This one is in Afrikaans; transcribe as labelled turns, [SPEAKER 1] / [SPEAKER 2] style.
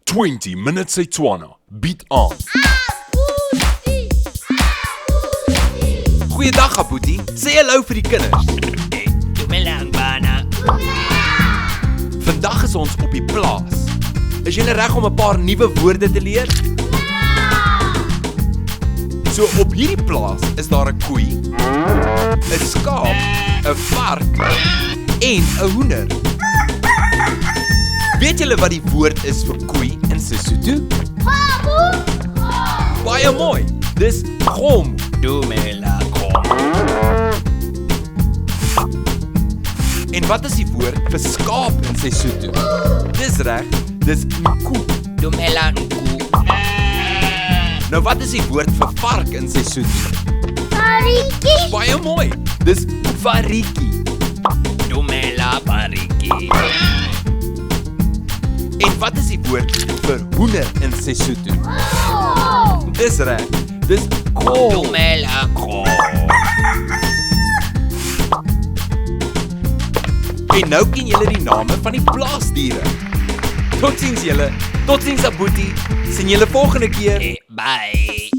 [SPEAKER 1] 20 Minutes Setswana bied aan.
[SPEAKER 2] Goeiedag Abuti, sê hallo vir die kinders.
[SPEAKER 3] Dumelang bana.
[SPEAKER 2] Vandag is ons op die plaas. Is julle reg om 'n paar nuwe woorde te leer? So op hierdie plaas is daar 'n koei, 'n skaap, 'n vark en 'n hoender. Weet julle wat die woord is vir koei in Sesotho? Baie mooi. Dis kgomo.
[SPEAKER 3] Dumelang kom.
[SPEAKER 2] En wat is die woord vir skaap in Sesotho? Dis reg, dis nku.
[SPEAKER 3] Dumelang ku.
[SPEAKER 2] Nou wat is die woord vir vark in Sesotho?
[SPEAKER 4] Pariki.
[SPEAKER 2] Baie mooi. Dis variki.
[SPEAKER 3] Dumela pariki.
[SPEAKER 2] En wat is die woord vir hoender in Sesotho? Dis reg. Dis kol.
[SPEAKER 3] Dumela kom.
[SPEAKER 2] En nou ken julle die name van die plaasdiere. Totsiens julle. Totsiens Abuti. Sien julle volgende keer.
[SPEAKER 3] Bye.